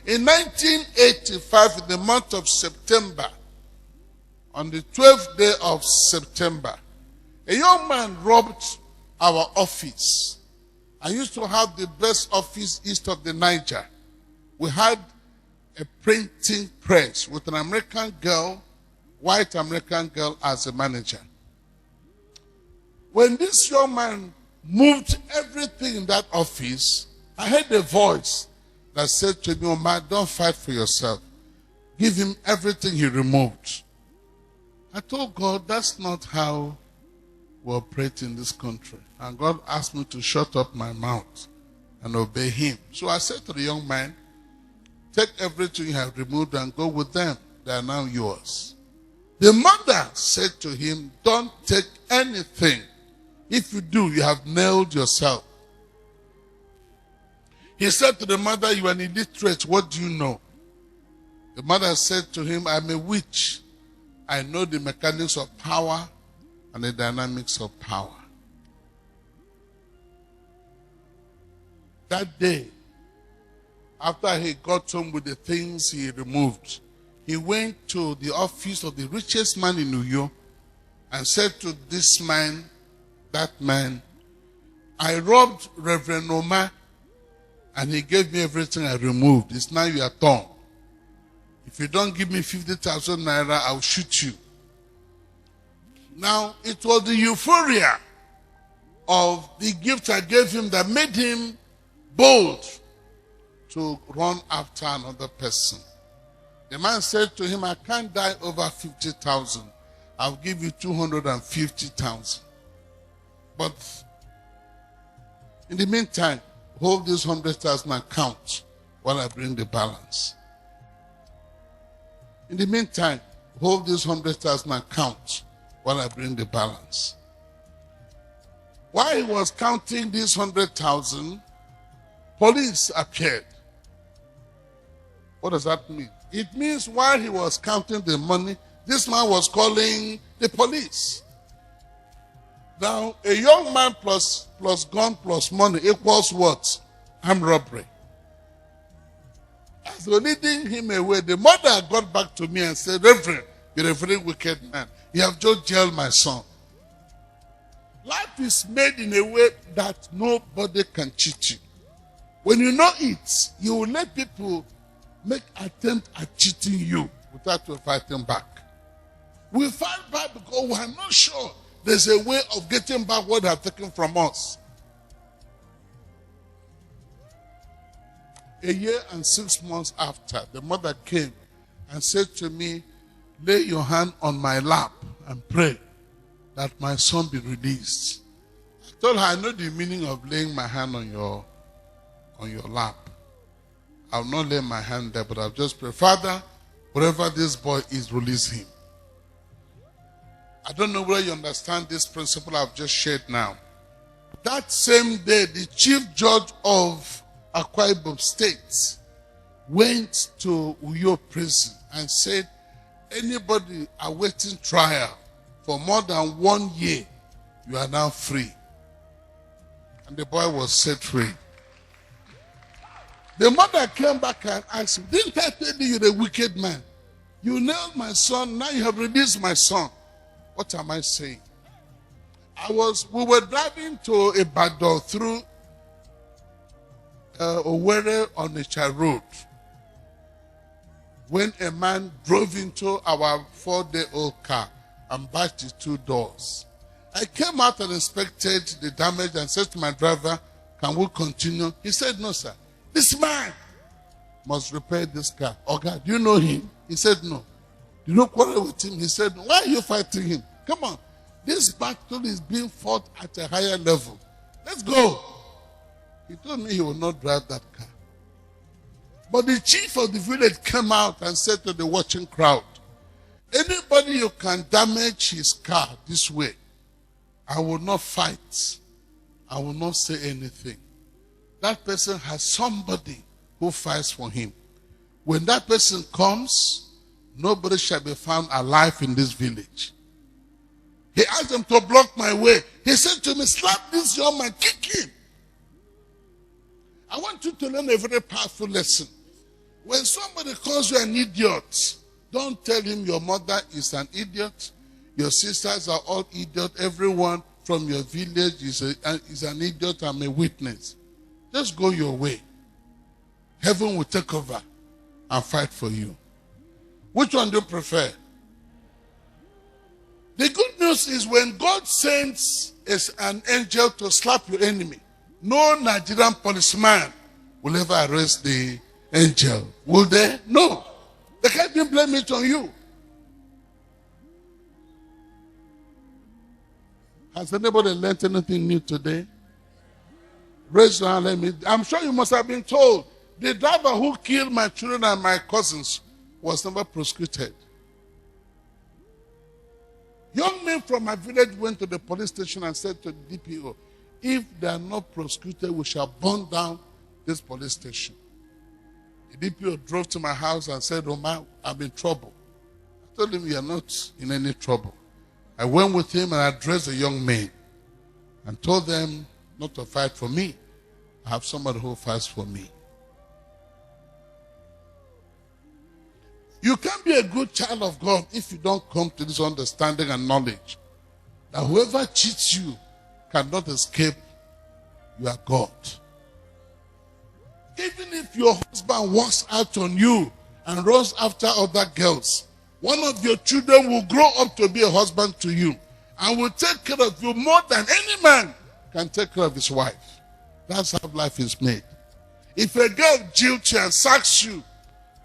In 1985, in the month of September, on the 12th day of September, a young man robbed our office. I used to have the best office east of the Niger. We had a printing press with an American girl, white American girl, as a manager. When this young man moved everything in that office, I heard a voice that said to me, "Oh man, don't fight for yourself. Give him everything he removed." I told God, that's not how we operate in this country. And God asked me to shut up my mouth and obey him. So I said to the young man, "Take everything you have removed and go with them. They are now yours." The mother said to him, "Don't take anything. If you do, you have nailed yourself." He said to the mother, "You are an illiterate. What do you know?" The mother said to him, "I'm a witch. I know the mechanics of power and the dynamics of power." That day, after he got home with the things he removed, he went to the office of the richest man in New York and said to this man, that man, "I robbed Rev Uma and he gave me everything I removed. It's now your turn. If you don't give me 50,000 naira, I'll shoot you." Now, it was the euphoria of the gift I gave him that made him bold to run after another person. The man said to him, "I can't die over 50,000. I'll give you 250,000. But in the meantime, hold this 100,000 and count while I bring the balance. In the meantime, hold this 100,000 and count while I bring the balance." While he was counting this 100,000, police appeared. What does that mean? It means while he was counting the money, this man was calling the police. Now, a young man plus gun plus money equals what? Armed robbery. As they were leading him away, the mother got back to me and said, "Reverend, you're a very wicked man. You have just jailed my son." Life is made in a way that nobody can cheat you. When you know it, you will let people make attempt at cheating you without you fighting back. We fight back because we are not sure there's a way of getting back what they have taken from us. A year and 6 months after, the mother came and said to me, "Lay your hand on my lap and pray that my son be released." I told her, "I know the meaning of laying my hand on your lap. I'll not lay my hand there, but I'll just pray, Father, wherever this boy is, release him." I don't know whether you understand this principle I've just shared now. That same day, the chief judge of Akwa Ibom State went to Uyo prison and said, "Anybody awaiting trial for more than 1 year, you are now free." And the boy was set free. The mother came back and asked me, "Didn't I tell you you're a wicked man? You nailed my son, now you have released my son. What am I saying?" We were driving to Ibadan through Owerri on the road when a man drove into our 4-day-old car and bashed his 2 doors. I came out and inspected the damage and said to my driver, "Can we continue?" He said, "No, sir. This man must repair this car." "Okay, do you know him?" He said, "No." "You don't quarrel with him?" He said, "Why are you fighting him? Come on. This battle is being fought at a higher level. Let's go." He told me he would not drive that car. But the chief of the village came out and said to the watching crowd, "Anybody you can damage his car this way, I will not fight. I will not say anything. That person has somebody who fights for him. When that person comes, nobody shall be found alive in this village." He asked them to block my way. He said to me, "Slap this young man, kick him." I want you to learn a very powerful lesson. When somebody calls you an idiot, don't tell him your mother is an idiot, your sisters are all idiots, everyone from your village is an idiot. I'm a witness. Just go your way. Heaven will take over and fight for you. Which one do you prefer? The good news is when God sends an angel to slap your enemy, no Nigerian policeman will ever arrest the angel. Will they? No. They can't even blame it on you. Has anybody learned anything new today? Raise your hand. I'm sure you must have been told the driver who killed my children and my cousins was never prosecuted. Young men from my village went to the police station and said to the DPO, if they are not prosecuted, we shall burn down this police station. The DPO drove to my house and said, Omar, I'm in trouble. I told him, you are not in any trouble. I went with him and addressed the young men and told them not to fight for me. I have somebody who fights for me. You can't be a good child of God if you don't come to this understanding and knowledge that whoever cheats you cannot escape your God. Even if your husband walks out on you and runs after other girls, one of your children will grow up to be a husband to you and will take care of you more than any man can take care of his wife. That's how life is made. If a girl jilts you and sacks you,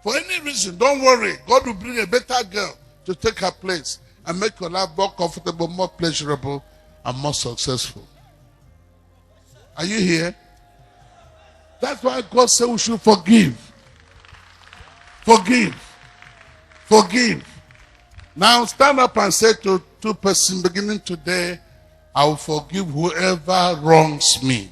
for any reason, don't worry. God will bring a better girl to take her place and make your life more comfortable, more pleasurable, and more successful. Are you here? That's why God said we should forgive. Forgive. Forgive. Now stand up and say to two persons beginning today, I will forgive whoever wrongs me.